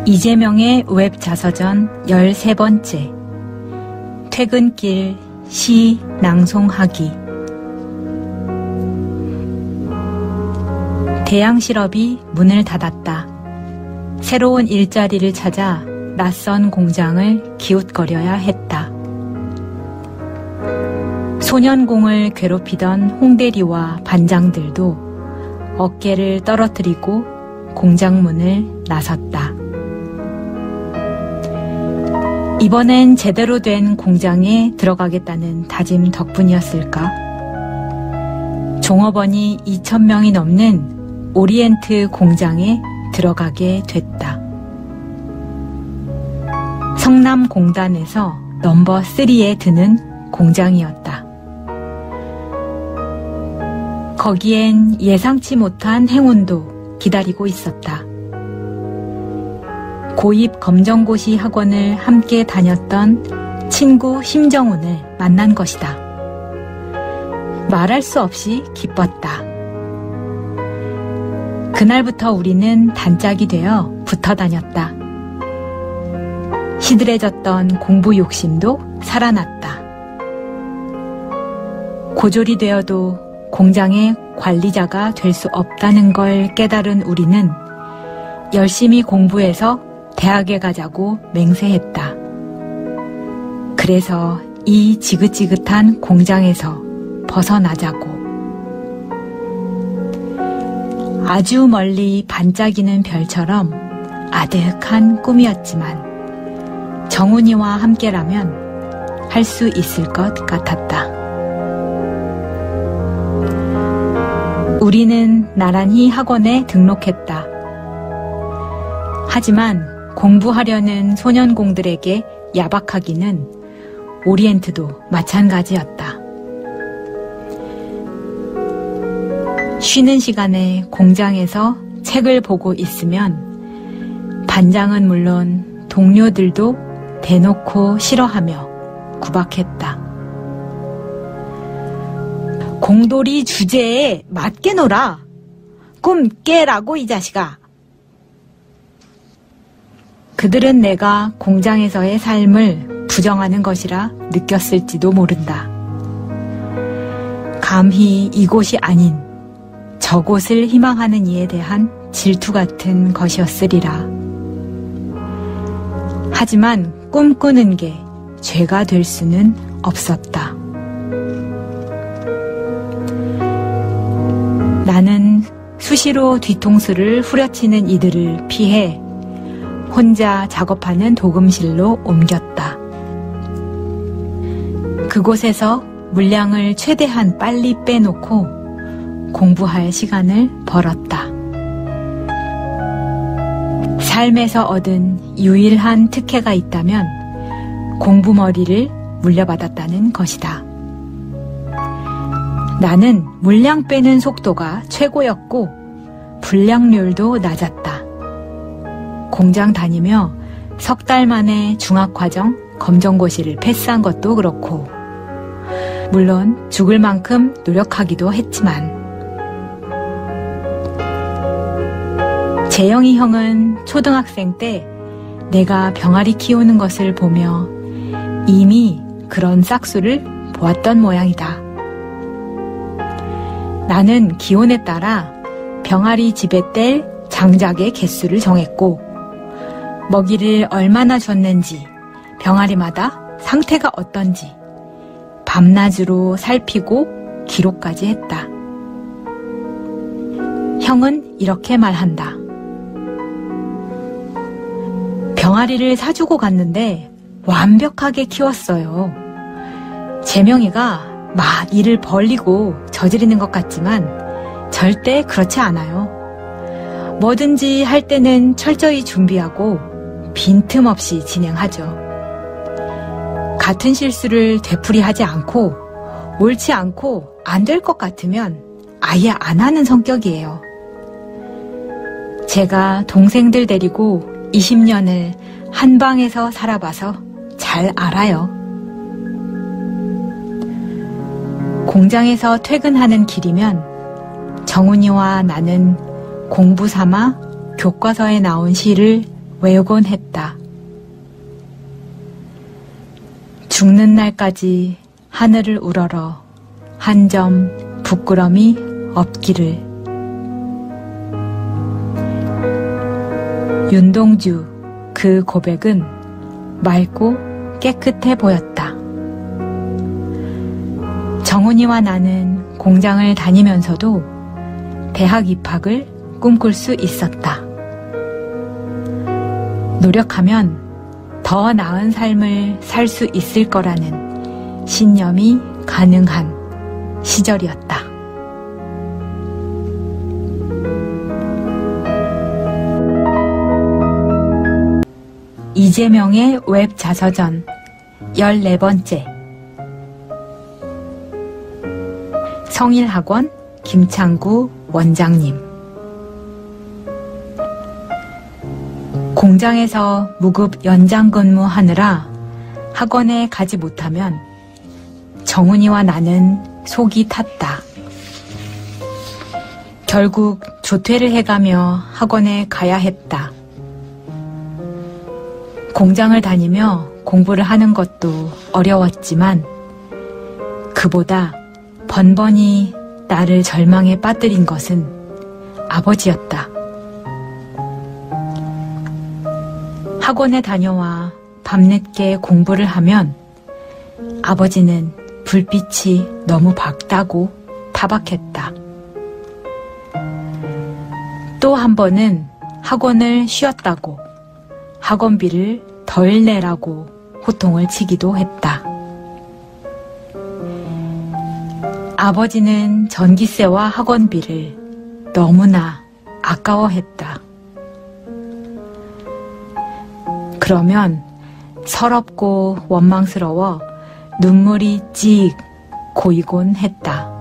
이재명의 웹 자서전 13번째 퇴근길 시 낭송하기. 대양 실업이 문을 닫았다. 새로운 일자리를 찾아 낯선 공장을 기웃거려야 했다. 소년공을 괴롭히던 홍대리와 반장들도 어깨를 떨어뜨리고 공장 문을 나섰다. 이번엔 제대로 된 공장에 들어가겠다는 다짐 덕분이었을까? 종업원이 2,000명이 넘는 오리엔트 공장에 들어가게 됐다. 성남공단에서 넘버 3에 드는 공장이었다. 거기엔 예상치 못한 행운도 기다리고 있었다. 고입 검정고시 학원을 함께 다녔던 친구 심정훈을 만난 것이다. 말할 수 없이 기뻤다. 그날부터 우리는 단짝이 되어 붙어 다녔다. 시들해졌던 공부 욕심도 살아났다. 고졸이 되어도 공장의 관리자가 될 수 없다는 걸 깨달은 우리는 열심히 공부해서 대학에 가자고 맹세했다. 그래서 이 지긋지긋한 공장에서 벗어나자고. 아주 멀리 반짝이는 별처럼 아득한 꿈이었지만 정훈이와 함께라면 할 수 있을 것 같았다. 우리는 나란히 학원에 등록했다. 하지만 공부하려는 소년공들에게 야박하기는 오리엔트도 마찬가지였다. 쉬는 시간에 공장에서 책을 보고 있으면 반장은 물론 동료들도 대놓고 싫어하며 구박했다. 공돌이 주제에 맞게 놀아. 꿈 깨라고 이 자식아. 그들은 내가 공장에서의 삶을 부정하는 것이라 느꼈을지도 모른다. 감히 이곳이 아닌 저곳을 희망하는 이에 대한 질투 같은 것이었으리라. 하지만 꿈꾸는 게 죄가 될 수는 없었다. 나는 수시로 뒤통수를 후려치는 이들을 피해 혼자 작업하는 도금실로 옮겼다. 그곳에서 물량을 최대한 빨리 빼놓고 공부할 시간을 벌었다. 삶에서 얻은 유일한 특혜가 있다면 공부머리를 물려받았다는 것이다. 나는 물량 빼는 속도가 최고였고 불량률도 낮았다. 공장 다니며 석 달 만에 중학과정 검정고시를 패스한 것도 그렇고, 물론 죽을 만큼 노력하기도 했지만, 재영이 형은 초등학생 때 내가 병아리 키우는 것을 보며 이미 그런 싹수를 보았던 모양이다. 나는 기온에 따라 병아리 집에 뗄 장작의 개수를 정했고, 먹이를 얼마나 줬는지, 병아리마다 상태가 어떤지 밤낮으로 살피고 기록까지 했다. 형은 이렇게 말한다. 병아리를 사주고 갔는데 완벽하게 키웠어요. 재명이가 막 일을 벌리고 저지르는 것 같지만 절대 그렇지 않아요. 뭐든지 할 때는 철저히 준비하고 빈틈없이 진행하죠. 같은 실수를 되풀이하지 않고 옳지 않고 안 될 것 같으면 아예 안 하는 성격이에요. 제가 동생들 데리고 20년을 한 방에서 살아봐서 잘 알아요. 공장에서 퇴근하는 길이면 정훈이와 나는 공부 삼아 교과서에 나온 시를 외우곤 했다. 죽는 날까지 하늘을 우러러 한 점 부끄럼이 없기를. 윤동주 그 고백은 맑고 깨끗해 보였다. 정훈이와 나는 공장을 다니면서도 대학 입학을 꿈꿀 수 있었다. 노력하면 더 나은 삶을 살 수 있을 거라는 신념이 가능한 시절이었다. 이재명의 웹 자서전 14번째. 성일학원 김창구 원장님. 공장에서 무급 연장 근무하느라 학원에 가지 못하면 정훈이와 나는 속이 탔다. 결국 조퇴를 해가며 학원에 가야 했다. 공장을 다니며 공부를 하는 것도 어려웠지만 그보다 번번이 나를 절망에 빠뜨린 것은 아버지였다. 학원에 다녀와 밤늦게 공부를 하면 아버지는 불빛이 너무 밝다고 타박했다. 또 한 번은 학원을 쉬었다고 학원비를 덜 내라고 호통을 치기도 했다. 아버지는 전기세와 학원비를 너무나 아까워했다. 그러면 서럽고 원망스러워 눈물이 찍 고이곤 했다.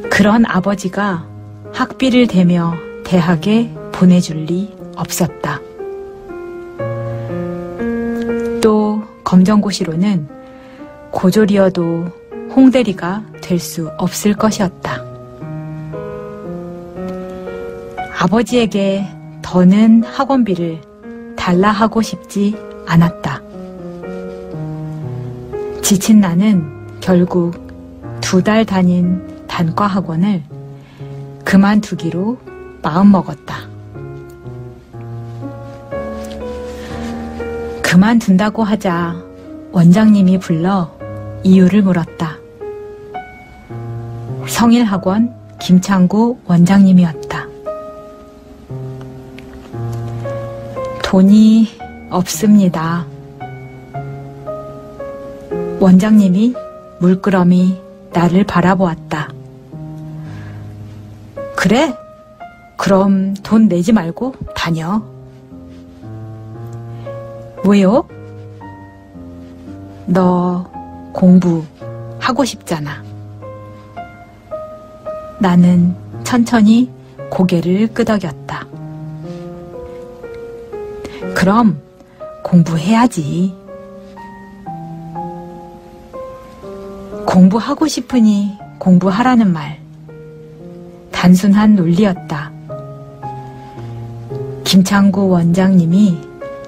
그런 아버지가 학비를 대며 대학에 보내줄 리 없었다. 또 검정고시로는 고졸이어도 홍대리가 될 수 없을 것이었다. 아버지에게 더는 학원비를 달라 하고 싶지 않았다. 지친 나는 결국 2달 다닌 단과 학원을 그만두기로 마음먹었다. 그만둔다고 하자 원장님이 불러 이유를 물었다. 성일학원 김창구 원장님이었다. 돈이 없습니다. 원장님이 물끄러미 나를 바라보았다. 그래? 그럼 돈 내지 말고 다녀. 왜요? 너 공부하고 싶잖아. 나는 천천히 고개를 끄덕였다. 그럼 공부해야지. 공부하고 싶으니 공부하라는 말. 단순한 논리였다. 김창구 원장님이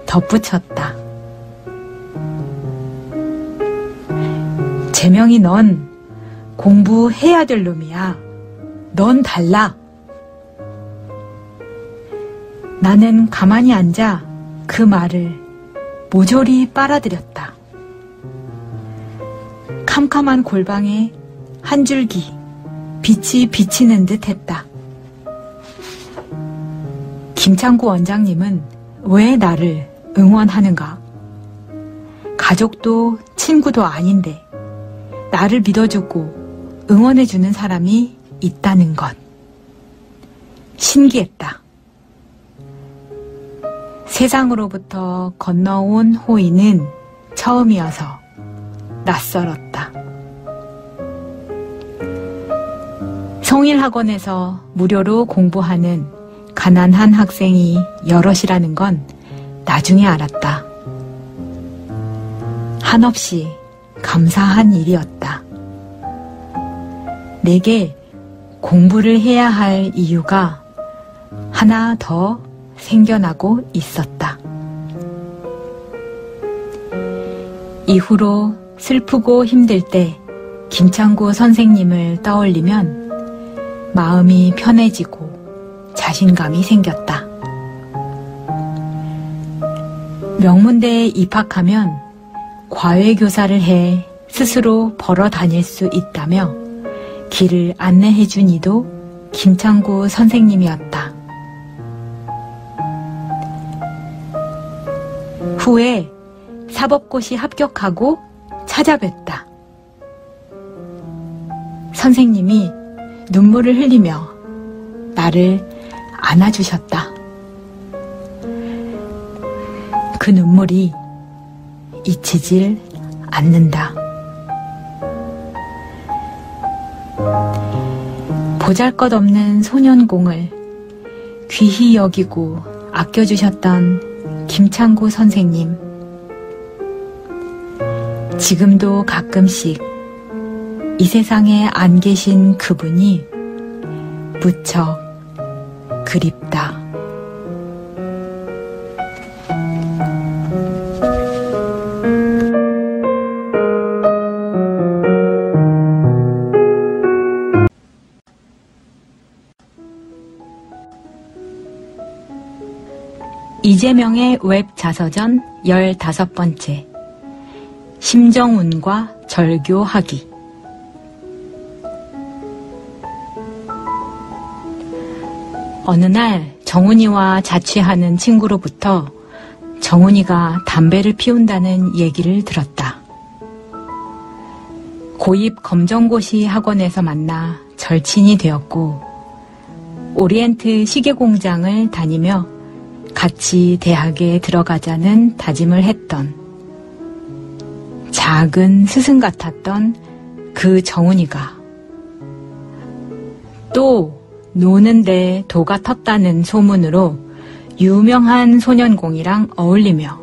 덧붙였다. 재명이 넌 공부해야 될 놈이야. 넌 달라. 나는 가만히 앉아 그 말을 모조리 빨아들였다. 캄캄한 골방에 한 줄기 빛이 비치는 듯 했다. 김창구 원장님은 왜 나를 응원하는가? 가족도 친구도 아닌데 나를 믿어주고 응원해주는 사람이 있다는 것. 신기했다. 세상으로부터 건너온 호의는 처음이어서 낯설었다. 성일학원에서 무료로 공부하는 가난한 학생이 여럿이라는 건 나중에 알았다. 한없이 감사한 일이었다. 내게 공부를 해야 할 이유가 하나 더 생겨나고 있었다. 이후로 슬프고 힘들 때 김창구 선생님을 떠올리면 마음이 편해지고 자신감이 생겼다. 명문대에 입학하면 과외교사를 해 스스로 벌어 다닐 수 있다며 길을 안내해준 이도 김창구 선생님이었다. 후에 사법고시 합격하고 찾아뵀다. 선생님이 눈물을 흘리며 나를 안아주셨다. 그 눈물이 잊히질 않는다. 보잘것없는 소년공을 귀히 여기고 아껴주셨던 김창구 선생님. 지금도 가끔씩 이 세상에 안 계신 그분이 무척 그립다. 이재명의 웹 자서전 15번째 심정운과 절교하기. 어느 날 정훈이와 자취하는 친구로부터 정훈이가 담배를 피운다는 얘기를 들었다. 고입 검정고시 학원에서 만나 절친이 되었고 오리엔트 시계공장을 다니며 같이 대학에 들어가자는 다짐을 했던 작은 스승 같았던 그 정훈이가 또 노는데 도가 텄다는 소문으로 유명한 소년공이랑 어울리며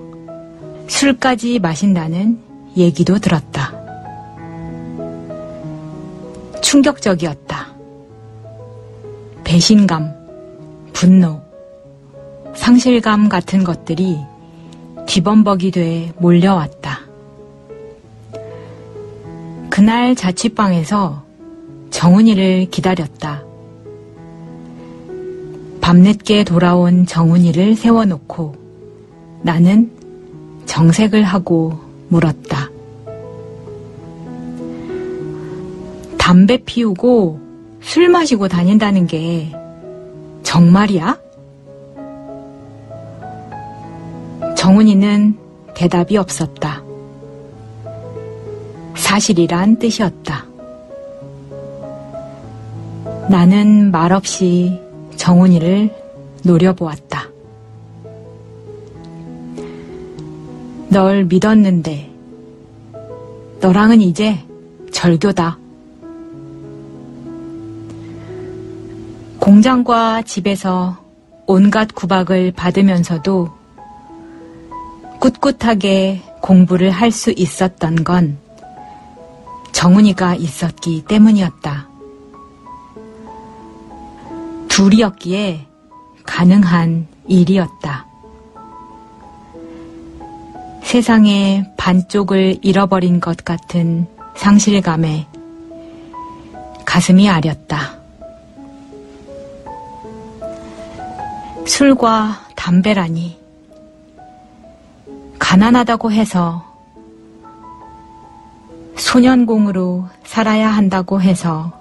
술까지 마신다는 얘기도 들었다. 충격적이었다. 배신감, 분노, 상실감 같은 것들이 뒤범벅이 돼 몰려왔다. 그날 자취방에서 정훈이를 기다렸다. 밤늦게 돌아온 정훈이를 세워놓고 나는 정색을 하고 물었다. 담배 피우고 술 마시고 다닌다는 게 정말이야? 정훈이는 대답이 없었다. 사실이란 뜻이었다. 나는 말없이 정훈이를 노려보았다. 널 믿었는데 너랑은 이제 절교다. 공장과 집에서 온갖 구박을 받으면서도 꿋꿋하게 공부를 할 수 있었던 건 정훈이가 있었기 때문이었다. 둘이었기에 가능한 일이었다. 세상의 반쪽을 잃어버린 것 같은 상실감에 가슴이 아렸다. 술과 담배라니, 가난하다고 해서, 소년공으로 살아야 한다고 해서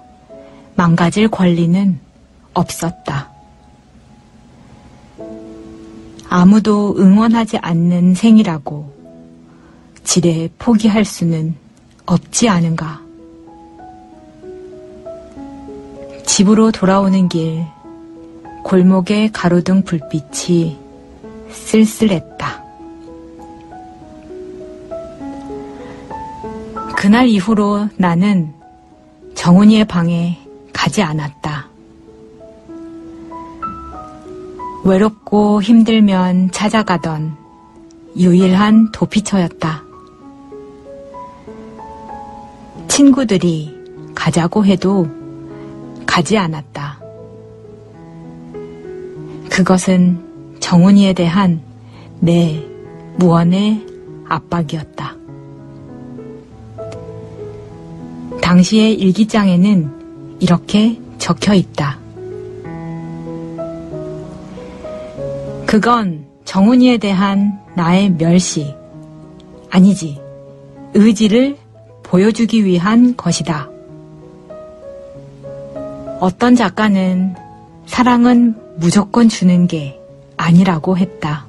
망가질 권리는 없었다. 아무도 응원하지 않는 생이라고 지레 포기할 수는 없지 않은가. 집으로 돌아오는 길, 골목의 가로등 불빛이 쓸쓸했다. 그날 이후로 나는 정훈이의 방에 가지 않았다. 외롭고 힘들면 찾아가던 유일한 도피처였다. 친구들이 가자고 해도 가지 않았다. 그것은 정훈이에 대한 내 무언의 압박이었다. 당시의 일기장에는 이렇게 적혀 있다. 그건 정훈이에 대한 나의 멸시, 아니지, 의지를 보여주기 위한 것이다. 어떤 작가는 사랑은 무조건 주는 게 아니라고 했다.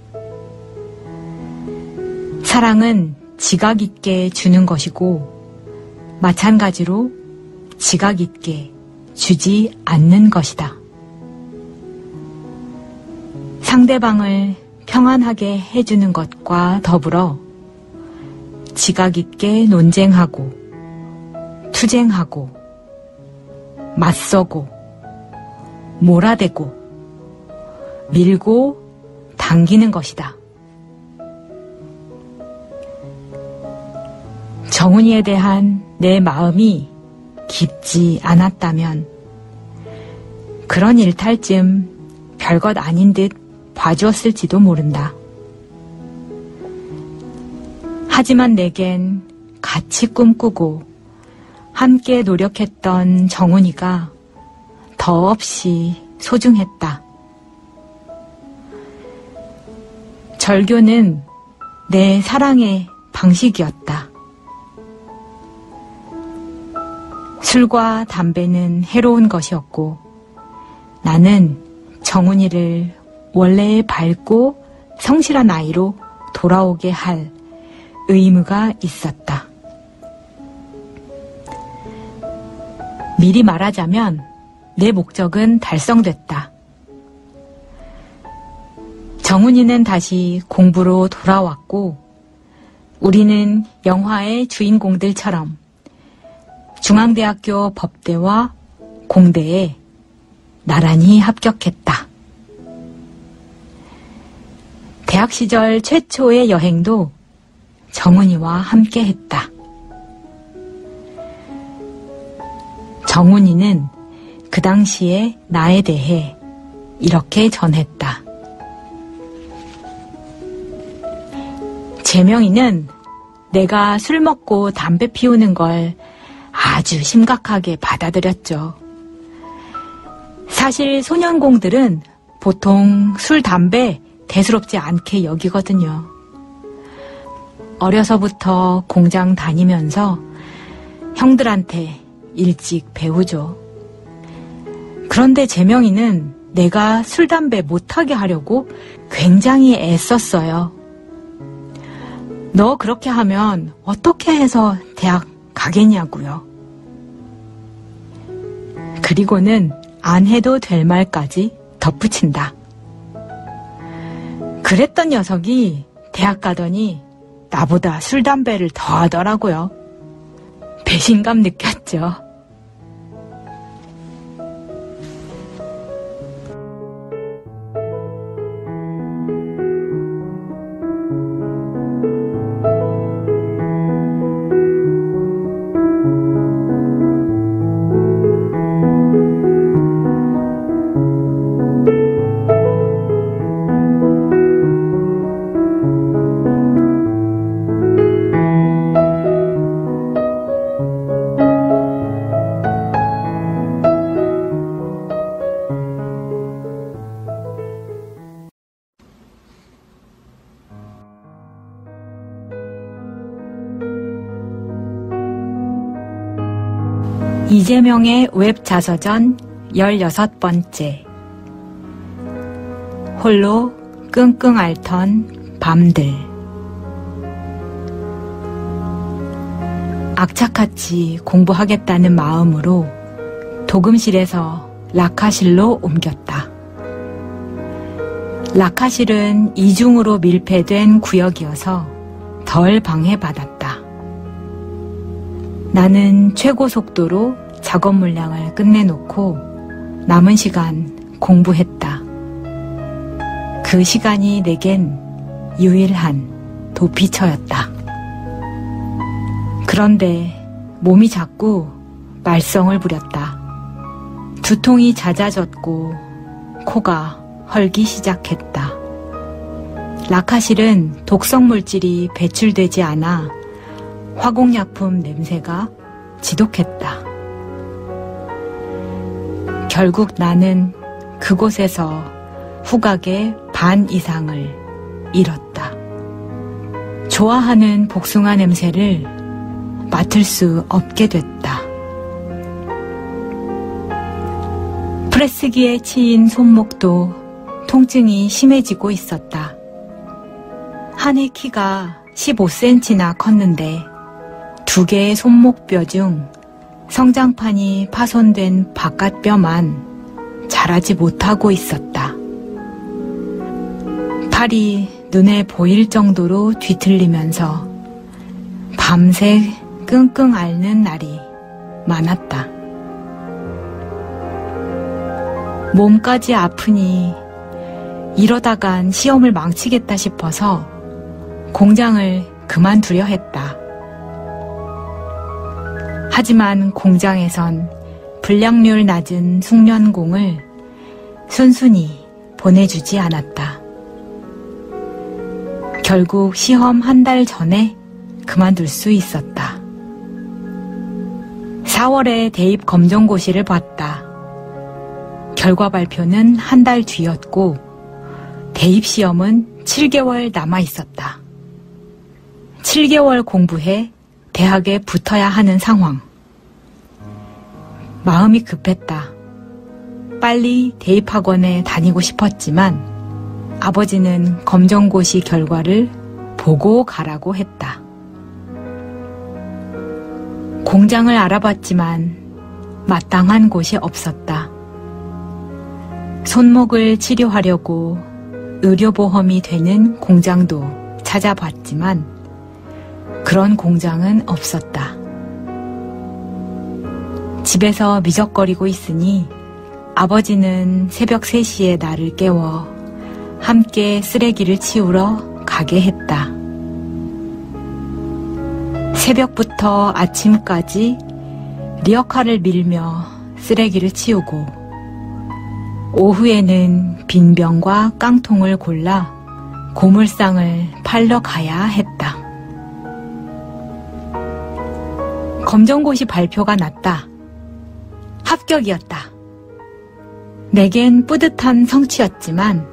사랑은 지각 있게 주는 것이고 마찬가지로 지각 있게 주지 않는 것이다. 상대방을 평안하게 해주는 것과 더불어 지각 있게 논쟁하고 투쟁하고 맞서고 몰아대고 밀고 당기는 것이다. 정훈이에 대한 내 마음이 깊지 않았다면 그런 일탈쯤 별것 아닌 듯 봐주었을지도 모른다. 하지만 내겐 같이 꿈꾸고 함께 노력했던 정훈이가 더없이 소중했다. 절교는 내 사랑의 방식이었다. 술과 담배는 해로운 것이었고 나는 정훈이를 원래의 밝고 성실한 아이로 돌아오게 할 의무가 있었다. 미리 말하자면 내 목적은 달성됐다. 정훈이는 다시 공부로 돌아왔고 우리는 영화의 주인공들처럼 중앙대학교 법대와 공대에 나란히 합격했다. 대학 시절 최초의 여행도 정훈이와 함께 했다. 정훈이는 그 당시에 나에 대해 이렇게 전했다. 재명이는 내가 술 먹고 담배 피우는 걸 아주 심각하게 받아들였죠. 사실 소년공들은 보통 술, 담배 대수롭지 않게 여기거든요. 어려서부터 공장 다니면서 형들한테 일찍 배우죠. 그런데 재명이는 내가 술, 담배 못하게 하려고 굉장히 애썼어요. 너 그렇게 하면 어떻게 해서 대학 가겠냐고요. 그리고는 안 해도 될 말까지 덧붙인다. 그랬던 녀석이 대학 가더니 나보다 술, 담배를 더 하더라고요. 배신감 느꼈죠. 이재명의 웹자서전 16번째. 홀로 끙끙 앓던 밤들. 악착같이 공부하겠다는 마음으로 도금실에서 라카실로 옮겼다. 라카실은 이중으로 밀폐된 구역이어서 덜 방해받았다. 나는 최고 속도로 작업 물량을 끝내놓고 남은 시간 공부했다. 그 시간이 내겐 유일한 도피처였다. 그런데 몸이 자꾸 말썽을 부렸다. 두통이 잦아졌고 코가 헐기 시작했다. 라카실은 독성 물질이 배출되지 않아 화공약품 냄새가 지독했다. 결국 나는 그곳에서 후각의 반 이상을 잃었다. 좋아하는 복숭아 냄새를 맡을 수 없게 됐다. 프레스기에 치인 손목도 통증이 심해지고 있었다. 한해 키가 15cm나 컸는데 2개의 손목뼈 중 성장판이 파손된 바깥뼈만 자라지 못하고 있었다. 팔이 눈에 보일 정도로 뒤틀리면서 밤새 끙끙 앓는 날이 많았다. 몸까지 아프니 이러다간 시험을 망치겠다 싶어서 공장을 그만두려 했다. 하지만 공장에선 불량률 낮은 숙련공을 순순히 보내주지 않았다. 결국 시험 한 달 전에 그만둘 수 있었다. 4월에 대입 검정고시를 봤다. 결과 발표는 한 달 뒤였고 대입 시험은 7개월 남아 있었다. 7개월 공부해 대학에 붙어야 하는 상황. 마음이 급했다. 빨리 대입학원에 다니고 싶었지만 아버지는 검정고시 결과를 보고 가라고 했다. 공장을 알아봤지만 마땅한 곳이 없었다. 손목을 치료하려고 의료보험이 되는 공장도 찾아봤지만 그런 공장은 없었다. 집에서 미적거리고 있으니 아버지는 새벽 3시에 나를 깨워 함께 쓰레기를 치우러 가게 했다. 새벽부터 아침까지 리어카를 밀며 쓰레기를 치우고 오후에는 빈병과 깡통을 골라 고물상을 팔러 가야 했다. 검정고시 발표가 났다. 합격이었다. 내겐 뿌듯한 성취였지만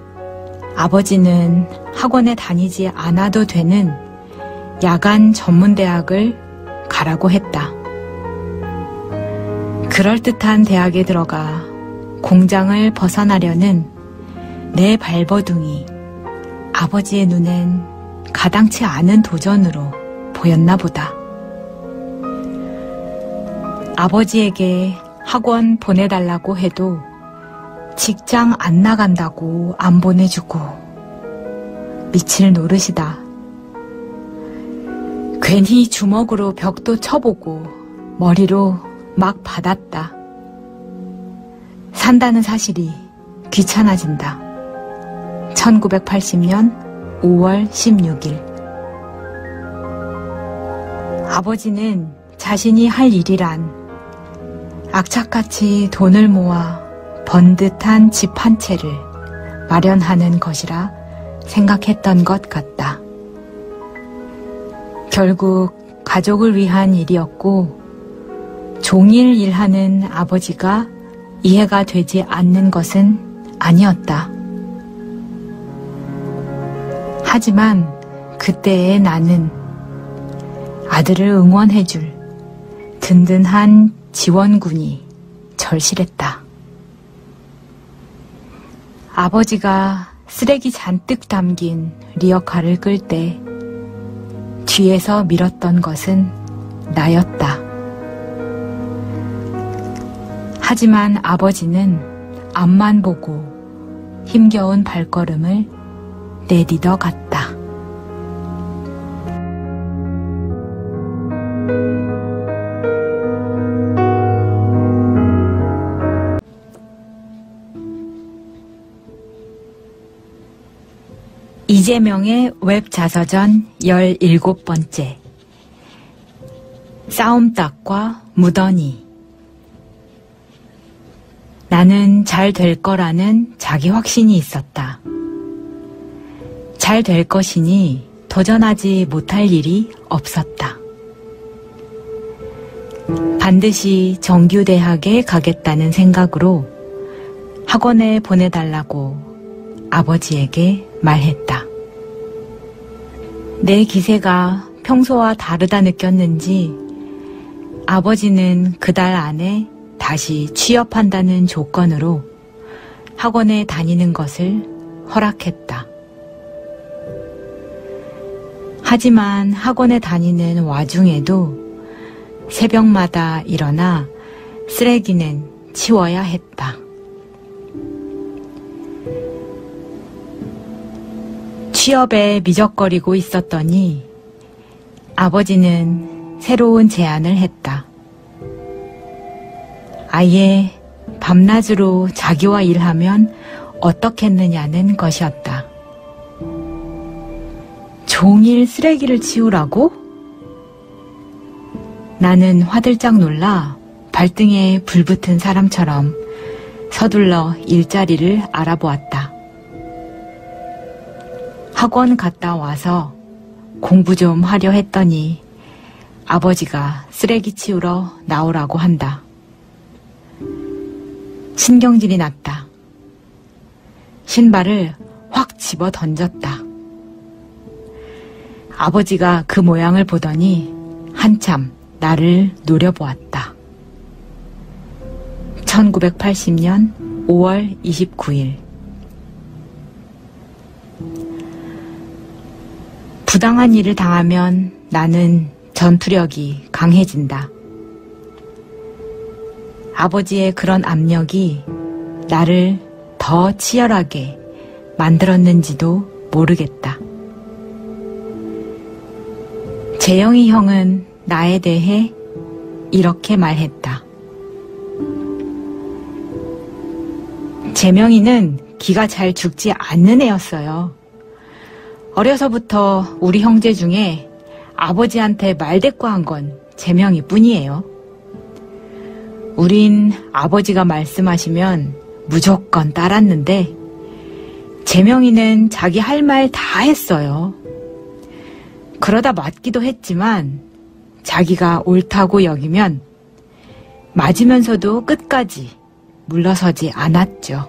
아버지는 학원에 다니지 않아도 되는 야간 전문대학을 가라고 했다. 그럴듯한 대학에 들어가 공장을 벗어나려는 내 발버둥이 아버지의 눈엔 가당치 않은 도전으로 보였나 보다. 아버지에게 학원 보내달라고 해도 직장 안 나간다고 안 보내주고 미칠 노릇이다. 괜히 주먹으로 벽도 쳐보고 머리로 막 받았다. 산다는 사실이 귀찮아진다. 1980년 5월 16일. 아버지는 자신이 할 일이란 악착같이 돈을 모아 번듯한 집 한 채를 마련하는 것이라 생각했던 것 같다. 결국 가족을 위한 일이었고 종일 일하는 아버지가 이해가 되지 않는 것은 아니었다. 하지만 그때의 나는 아들을 응원해줄 든든한 지원군이 절실했다. 아버지가 쓰레기 잔뜩 담긴 리어카를 끌 때 뒤에서 밀었던 것은 나였다. 하지만 아버지는 앞만 보고 힘겨운 발걸음을 내디뎌 갔다. 이재명의 웹자서전 17번째. 싸움닭과 무더니. 나는 잘 될 거라는 자기 확신이 있었다. 잘 될 것이니 도전하지 못할 일이 없었다. 반드시 정규대학에 가겠다는 생각으로 학원에 보내달라고 아버지에게 말했다. 내 기세가 평소와 다르다 느꼈는지 아버지는 그달 안에 다시 취업한다는 조건으로 학원에 다니는 것을 허락했다. 하지만 학원에 다니는 와중에도 새벽마다 일어나 쓰레기는 치워야 했다. 취업에 미적거리고 있었더니 아버지는 새로운 제안을 했다. 아예 밤낮으로 자기와 일하면 어떻겠느냐는 것이었다. 종일 쓰레기를 치우라고? 나는 화들짝 놀라 발등에 불붙은 사람처럼 서둘러 일자리를 알아보았다. 학원 갔다 와서 공부 좀 하려 했더니 아버지가 쓰레기 치우러 나오라고 한다. 신경질이 났다. 신발을 확 집어 던졌다. 아버지가 그 모양을 보더니 한참 나를 노려보았다. 1980년 5월 29일. 부당한 일을 당하면 나는 전투력이 강해진다. 아버지의 그런 압력이 나를 더 치열하게 만들었는지도 모르겠다. 재영이 형은 나에 대해 이렇게 말했다. 재명이는 기가 잘 죽지 않는 애였어요. 어려서부터 우리 형제 중에 아버지한테 말대꾸한 건 재명이 뿐이에요. 우린 아버지가 말씀하시면 무조건 따랐는데 재명이는 자기 할 말 다 했어요. 그러다 맞기도 했지만 자기가 옳다고 여기면 맞으면서도 끝까지 물러서지 않았죠.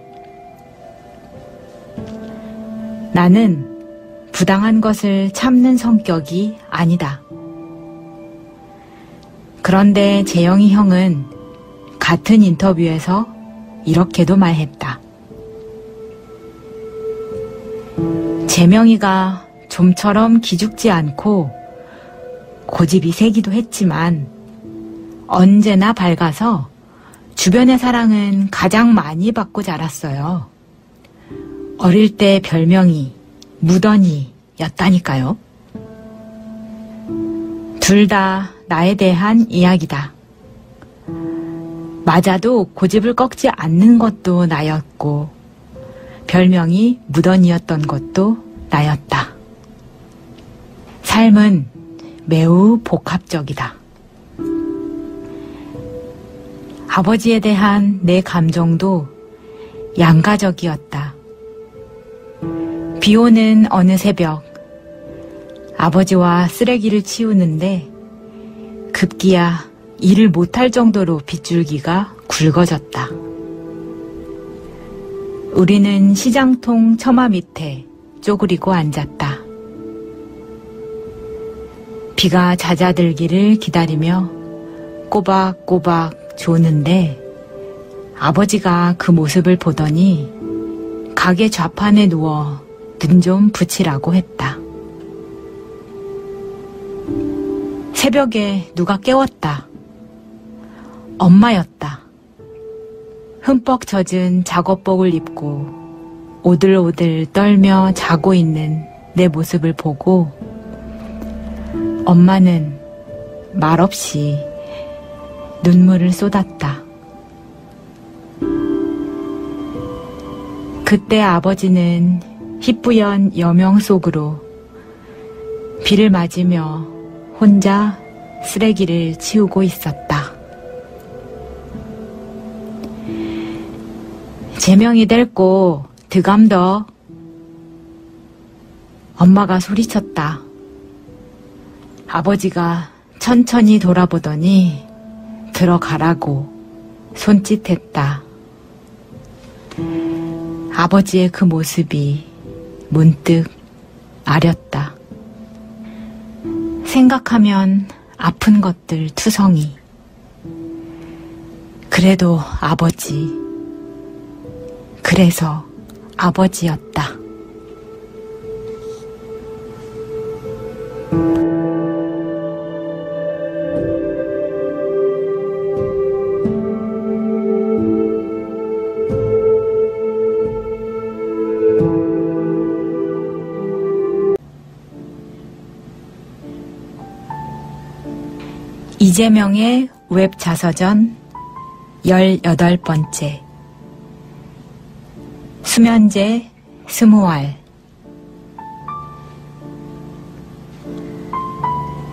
나는 부당한 것을 참는 성격이 아니다. 그런데 재영이 형은 같은 인터뷰에서 이렇게도 말했다. 재명이가 좀처럼 기죽지 않고 고집이 세기도 했지만 언제나 밝아서 주변의 사랑은 가장 많이 받고 자랐어요. 어릴 때 별명이 무던이였다니까요. 둘 다 나에 대한 이야기다. 맞아도 고집을 꺾지 않는 것도 나였고 별명이 무던이였던 것도 나였다. 삶은 매우 복합적이다. 아버지에 대한 내 감정도 양가적이었다. 비 오는 어느 새벽, 아버지와 쓰레기를 치우는데 급기야 일을 못할 정도로 빗줄기가 굵어졌다. 우리는 시장통 처마 밑에 쪼그리고 앉았다. 비가 잦아들기를 기다리며 꼬박꼬박 조는데 아버지가 그 모습을 보더니 가게 좌판에 누워 눈 좀 붙이라고 했다. 새벽에 누가 깨웠다. 엄마였다. 흠뻑 젖은 작업복을 입고 오들오들 떨며 자고 있는 내 모습을 보고 엄마는 말없이 눈물을 쏟았다. 그때 아버지는 희뿌연 여명 속으로 비를 맞으며 혼자 쓰레기를 치우고 있었다. 제명이 될꼬 드감더. 엄마가 소리쳤다. 아버지가 천천히 돌아보더니 들어가라고 손짓했다. 아버지의 그 모습이 문득 아렸다. 생각하면 아픈 것들 투성이. 그래도 아버지. 그래서 아버지였다. 이재명의 웹 자서전 18번째. 수면제 20알.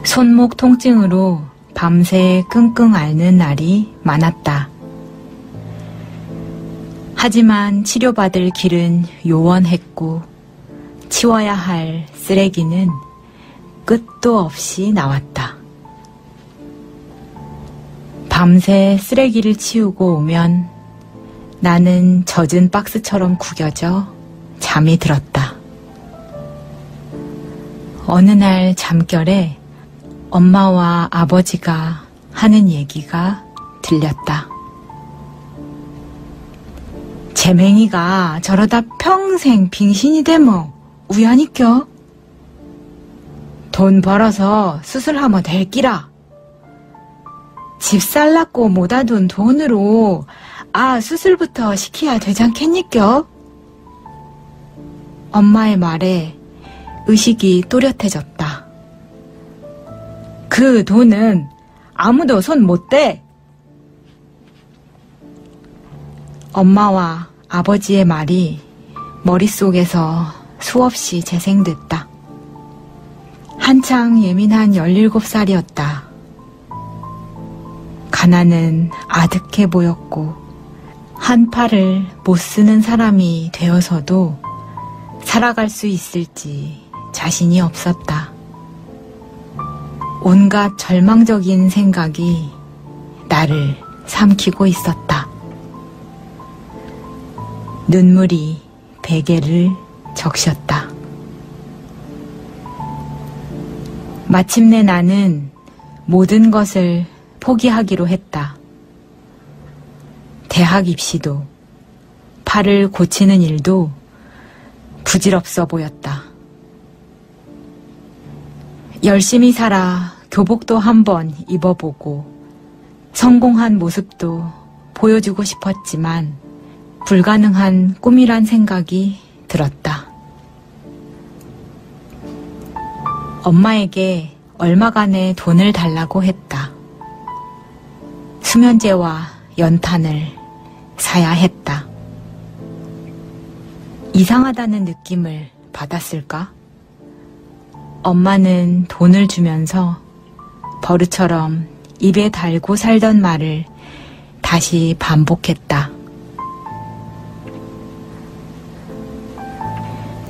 손목 통증으로 밤새 끙끙 앓는 날이 많았다. 하지만 치료받을 길은 요원했고 치워야 할 쓰레기는 끝도 없이 나왔다. 밤새 쓰레기를 치우고 오면 나는 젖은 박스처럼 구겨져 잠이 들었다. 어느 날 잠결에 엄마와 아버지가 하는 얘기가 들렸다. 재맹이가 저러다 평생 빙신이 되면 우연히 껴. 돈 벌어서 수술하면 될 끼라. 집 살랐고 모다 둔 돈으로 수술부터 시켜야 되잖겠니껴? 엄마의 말에 의식이 또렷해졌다. 그 돈은 아무도 손 못 대. 엄마와 아버지의 말이 머릿속에서 수없이 재생됐다. 한창 예민한 17살이었다. 가난은 아득해 보였고 한 팔을 못 쓰는 사람이 되어서도 살아갈 수 있을지 자신이 없었다. 온갖 절망적인 생각이 나를 삼키고 있었다. 눈물이 베개를 적셨다. 마침내 나는 모든 것을 포기하기로 했다. 대학 입시도, 팔을 고치는 일도 부질없어 보였다. 열심히 살아 교복도 한번 입어보고 성공한 모습도 보여주고 싶었지만 불가능한 꿈이란 생각이 들었다. 엄마에게 얼마간의 돈을 달라고 했다. 수면제와 연탄을 사야 했다. 이상하다는 느낌을 받았을까? 엄마는 돈을 주면서 버릇처럼 입에 달고 살던 말을 다시 반복했다.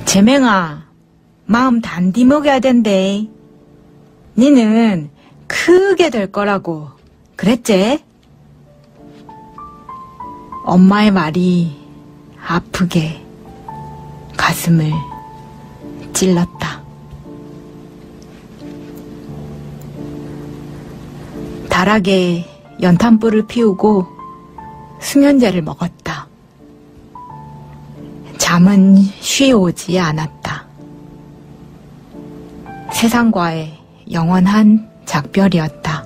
재맹아, 마음 단디 먹여야 된대. 니는 크게 될 거라고 그랬지? 엄마의 말이 아프게 가슴을 찔렀다. 다락에 연탄불을 피우고 수면제를 먹었다. 잠은 쉬어오지 않았다. 세상과의 영원한 작별이었다.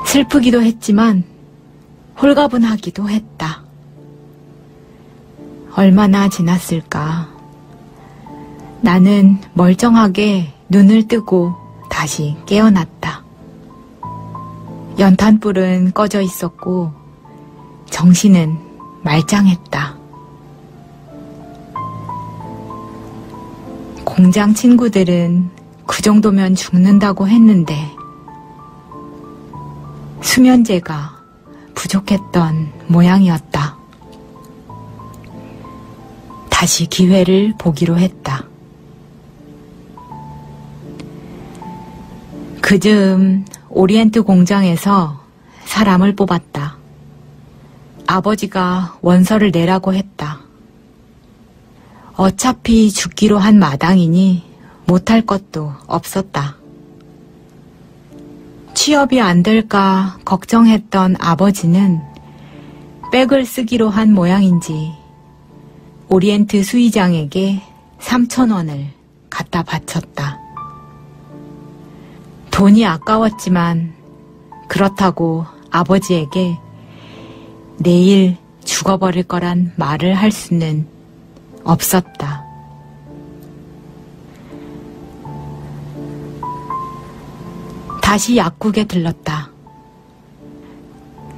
슬프기도 했지만 홀가분하기도 했다. 얼마나 지났을까. 나는 멀쩡하게 눈을 뜨고 다시 깨어났다. 연탄불은 꺼져 있었고 정신은 말짱했다. 공장 친구들은 그 정도면 죽는다고 했는데 수면제가 부족 부족했던 모양이었다. 다시 기회를 보기로 했다. 그즈음 오리엔트 공장에서 사람을 뽑았다. 아버지가 원서를 내라고 했다. 어차피 죽기로 한 마당이니 못할 것도 없었다. 취업이 안 될까 걱정했던 아버지는 백을 쓰기로 한 모양인지 오리엔트 수의장에게 3,000원을 갖다 바쳤다. 돈이 아까웠지만 그렇다고 아버지에게 내일 죽어버릴 거란 말을 할 수는 없었다. 다시 약국에 들렀다.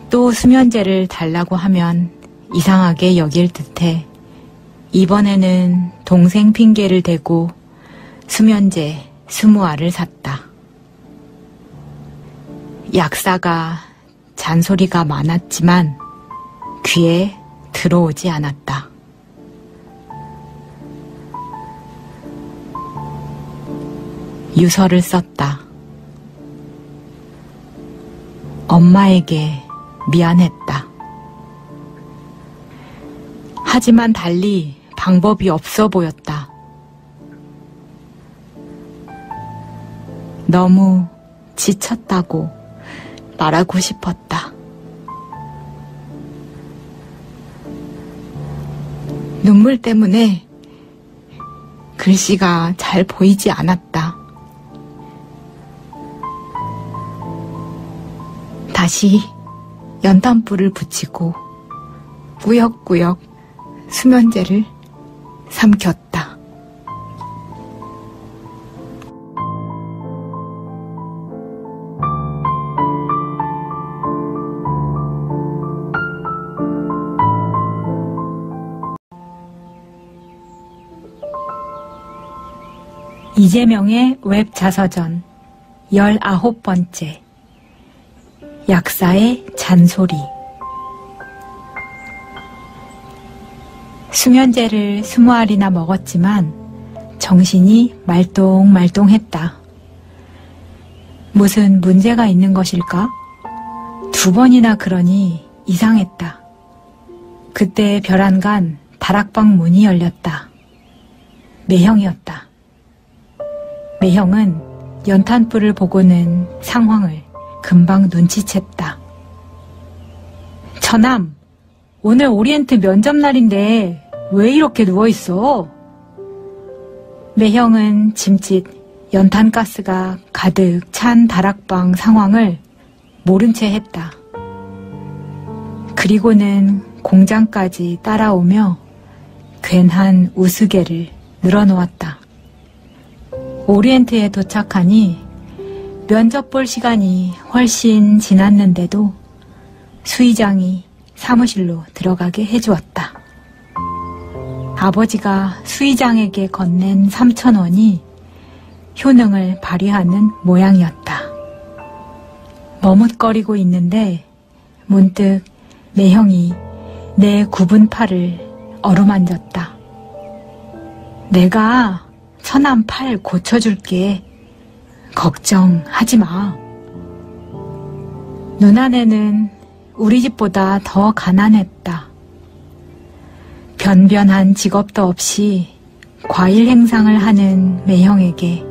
또 수면제를 달라고 하면 이상하게 여길 듯해 이번에는 동생 핑계를 대고 수면제 20알을 샀다. 약사가 잔소리가 많았지만 귀에 들어오지 않았다. 유서를 썼다. 엄마에게 미안했다. 하지만 달리 방법이 없어 보였다. 너무 지쳤다고 말하고 싶었다. 눈물 때문에 글씨가 잘 보이지 않았다. 다시 연탄불을 붙이고 꾸역꾸역 수면제를 삼켰다. 이재명의 웹 자서전 19번째 약사의 잔소리. 수면제를 20알이나 먹었지만 정신이 말똥말똥했다. 무슨 문제가 있는 것일까? 2번이나 그러니 이상했다. 그때 별안간 다락방 문이 열렸다. 매형이었다. 매형은 연탄불을 보고는 상황을 금방 눈치챘다. 처남, 오늘 오리엔트 면접날인데 왜 이렇게 누워있어? 매형은 짐짓 연탄가스가 가득 찬 다락방 상황을 모른 채 했다. 그리고는 공장까지 따라오며 괜한 우스개를 늘어놓았다. 오리엔트에 도착하니 면접 볼 시간이 훨씬 지났는데도 수의장이 사무실로 들어가게 해주었다. 아버지가 수의장에게 건넨 3,000원이 효능을 발휘하는 모양이었다. 머뭇거리고 있는데 문득 매형이 내 굽은 팔을 어루만졌다. 내가 처남 팔 고쳐줄게. 걱정하지 마. 누나네는 우리 집보다 더 가난했다. 변변한 직업도 없이 과일 행상을 하는 매형에게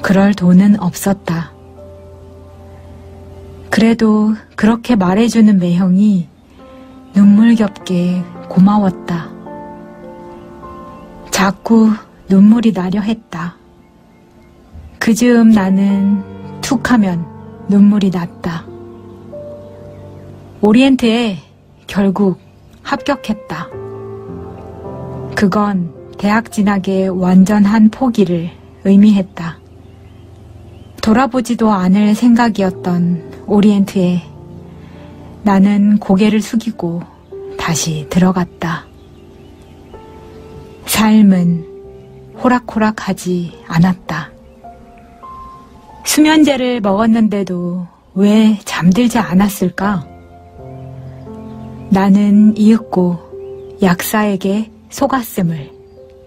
그럴 돈은 없었다. 그래도 그렇게 말해주는 매형이 눈물겹게 고마웠다. 자꾸 눈물이 나려 했다. 그즈음 나는 툭 하면 눈물이 났다. 오리엔트에 결국 합격했다. 그건 대학 진학의 완전한 포기를 의미했다. 돌아보지도 않을 생각이었던 오리엔트에 나는 고개를 숙이고 다시 들어갔다. 삶은 호락호락하지 않았다. 수면제를 먹었는데도 왜 잠들지 않았을까? 나는 이윽고 약사에게 속았음을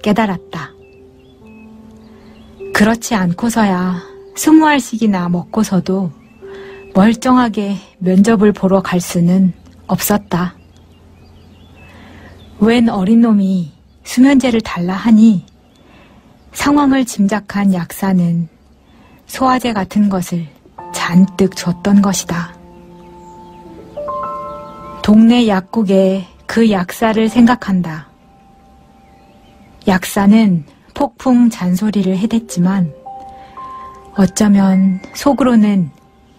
깨달았다. 그렇지 않고서야 20알씩이나 먹고서도 멀쩡하게 면접을 보러 갈 수는 없었다. 웬 어린 놈이 수면제를 달라 하니 상황을 짐작한 약사는 소화제 같은 것을 잔뜩 줬던 것이다. 동네 약국에 그 약사를 생각한다. 약사는 폭풍 잔소리를 해댔지만 어쩌면 속으로는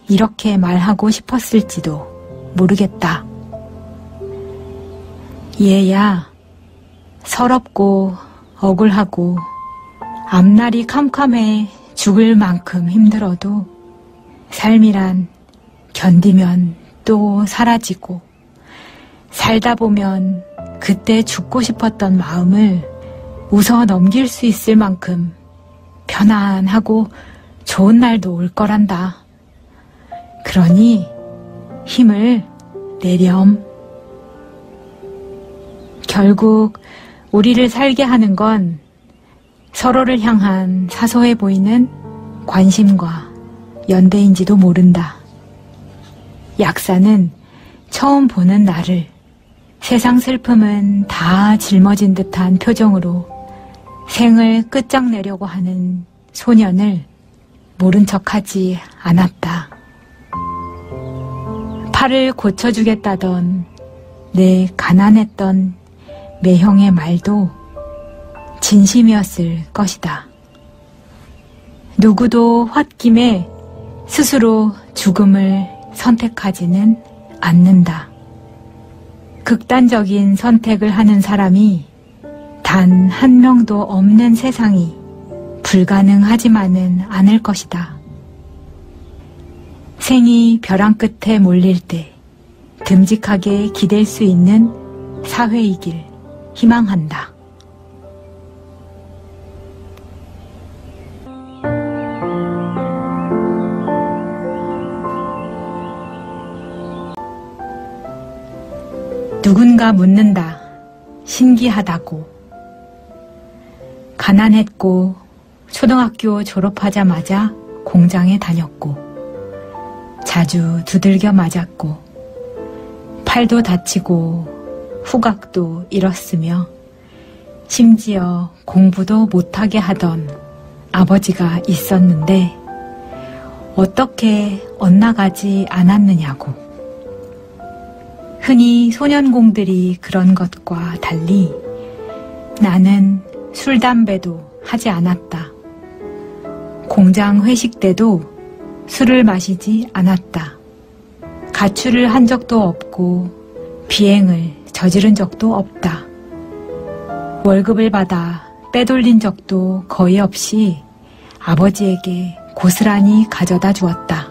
이렇게 말하고 싶었을지도 모르겠다. 얘야, 서럽고 억울하고 앞날이 캄캄해 죽을 만큼 힘들어도 삶이란 견디면 또 사라지고 살다 보면 그때 죽고 싶었던 마음을 웃어 넘길 수 있을 만큼 편안하고 좋은 날도 올 거란다. 그러니 힘을 내렴. 결국 우리를 살게 하는 건 서로를 향한 사소해 보이는 관심과 연대인지도 모른다. 약사는 처음 보는 나를 세상 슬픔은 다 짊어진 듯한 표정으로 생을 끝장내려고 하는 소년을 모른 척하지 않았다. 팔을 고쳐주겠다던 내 가난했던 매형의 말도 진심이었을 것이다. 누구도 홧김에 스스로 죽음을 선택하지는 않는다. 극단적인 선택을 하는 사람이 단 한 명도 없는 세상이 불가능하지만은 않을 것이다. 생이 벼랑 끝에 몰릴 때 듬직하게 기댈 수 있는 사회이길 희망한다. 누군가 묻는다. 신기하다고. 가난했고 초등학교 졸업하자마자 공장에 다녔고 자주 두들겨 맞았고 팔도 다치고 후각도 잃었으며 심지어 공부도 못하게 하던 아버지가 있었는데 어떻게 엇나가지 않았느냐고. 흔히 소년공들이 그런 것과 달리 나는 술, 담배도 하지 않았다. 공장 회식 때도 술을 마시지 않았다. 가출을 한 적도 없고 비행을 저지른 적도 없다. 월급을 받아 빼돌린 적도 거의 없이 아버지에게 고스란히 가져다 주었다.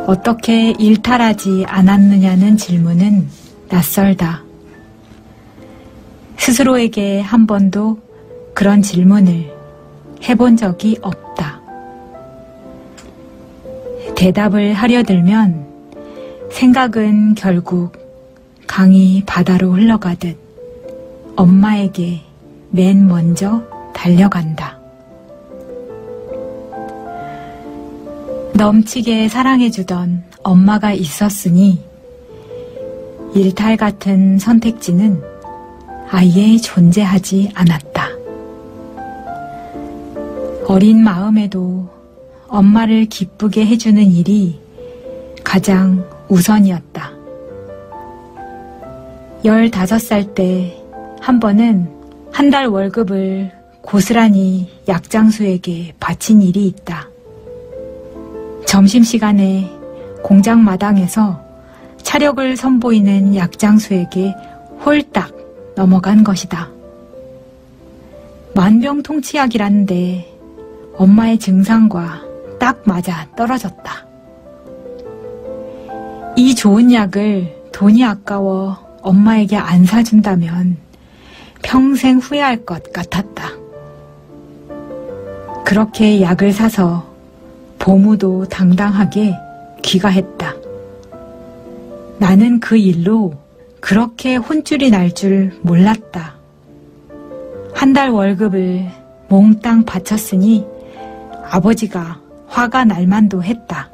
어떻게 일탈하지 않았느냐는 질문은 낯설다. 스스로에게 한 번도 그런 질문을 해본 적이 없다. 대답을 하려 들면 생각은 결국 강이 바다로 흘러가듯 엄마에게 맨 먼저 달려간다. 넘치게 사랑해주던 엄마가 있었으니 일탈 같은 선택지는 아예 존재하지 않았다. 어린 마음에도 엄마를 기쁘게 해주는 일이 가장 우선이었다. 15살 때 한 번은 한 달 월급을 고스란히 약장수에게 바친 일이 있다. 점심시간에 공장 마당에서 차력을 선보이는 약장수에게 홀딱 넘어간 것이다. 만병통치약이라는데 엄마의 증상과 딱 맞아 떨어졌다. 이 좋은 약을 돈이 아까워 엄마에게 안 사준다면 평생 후회할 것 같았다. 그렇게 약을 사서 보무도 당당하게 귀가했다. 나는 그 일로 그렇게 혼쭐이 날 줄 몰랐다. 한 달 월급을 몽땅 바쳤으니 아버지가 화가 날 만도 했다.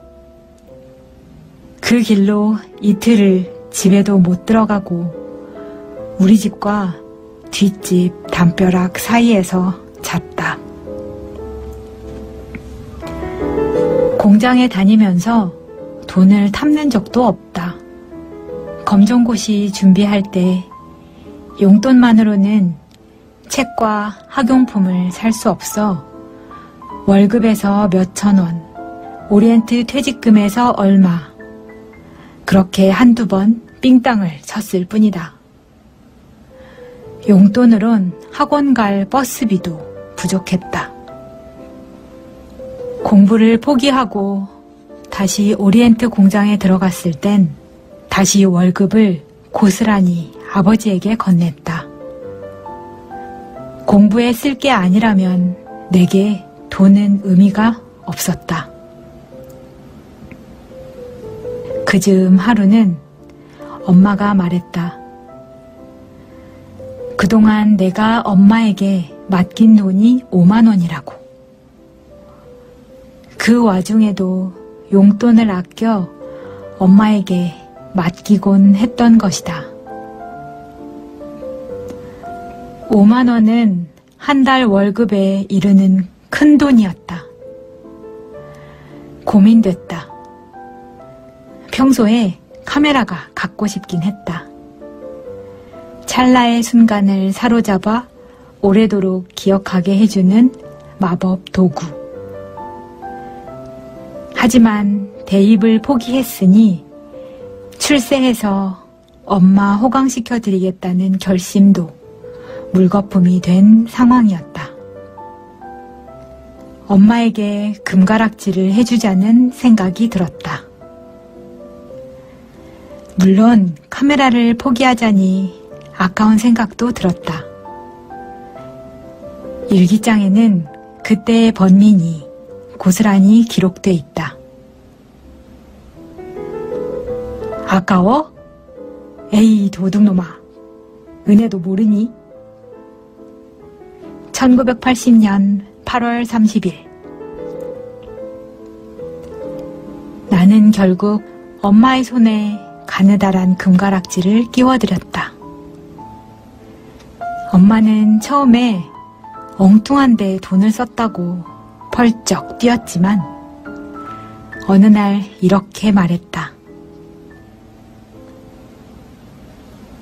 그 길로 이틀을 집에도 못 들어가고 우리 집과 뒷집 담벼락 사이에서 잤다. 공장에 다니면서 돈을 탐낸 적도 없다. 검정고시 준비할 때 용돈만으로는 책과 학용품을 살 수 없어 월급에서 몇천 원, 오리엔트 퇴직금에서 얼마, 그렇게 한두 번 삥땅을 쳤을 뿐이다. 용돈으론 학원 갈 버스비도 부족했다. 공부를 포기하고 다시 오리엔트 공장에 들어갔을 땐 다시 월급을 고스란히 아버지에게 건넸다. 공부에 쓸 게 아니라면 내게 돈은 의미가 없었다. 그즈음 하루는 엄마가 말했다. 그동안 내가 엄마에게 맡긴 돈이 5만 원이라고. 그 와중에도 용돈을 아껴 엄마에게 맡기곤 했던 것이다. 5만 원은 한 달 월급에 이르는 큰 돈이었다. 고민됐다. 평소에 카메라가 갖고 싶긴 했다. 찰나의 순간을 사로잡아 오래도록 기억하게 해주는 마법 도구. 하지만 대입을 포기했으니 출세해서 엄마 호강시켜드리겠다는 결심도 물거품이 된 상황이었다. 엄마에게 금가락질을 해주자는 생각이 들었다. 물론 카메라를 포기하자니 아까운 생각도 들었다. 일기장에는 그때의 번민이 고스란히 기록돼 있다. 아까워? 에이 도둑놈아, 은혜도 모르니? 1980년 8월 30일 나는 결국 엄마의 손에 가느다란 금가락지를 끼워드렸다. 엄마는 처음에 엉뚱한 데 돈을 썼다고 펄쩍 뛰었지만 어느 날 이렇게 말했다.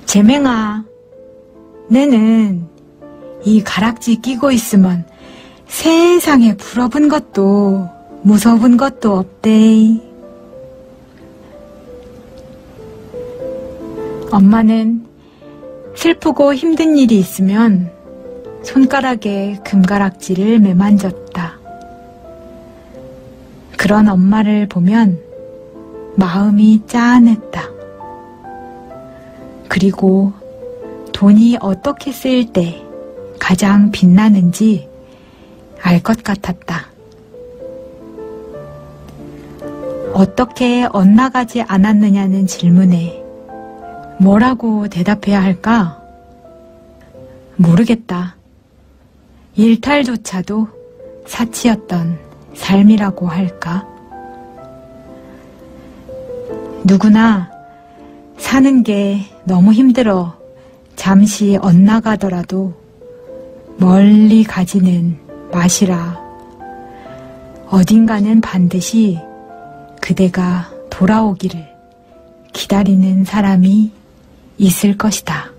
재맹아, 내는 이 가락지 끼고 있으면 세상에 부러운 것도 무서운 것도 없대. 엄마는 슬프고 힘든 일이 있으면 손가락에 금가락지를 매만졌다. 그런 엄마를 보면 마음이 짠했다. 그리고 돈이 어떻게 쓰일 때 가장 빛나는지 알 것 같았다. 어떻게 엇나가지 않았느냐는 질문에 뭐라고 대답해야 할까? 모르겠다. 일탈조차도 사치였던 삶이라고 할까? 누구나 사는 게 너무 힘들어 잠시 엇나가더라도 멀리 가지는 마시라. 어딘가는 반드시 그대가 돌아오기를 기다리는 사람이 있을 것이다.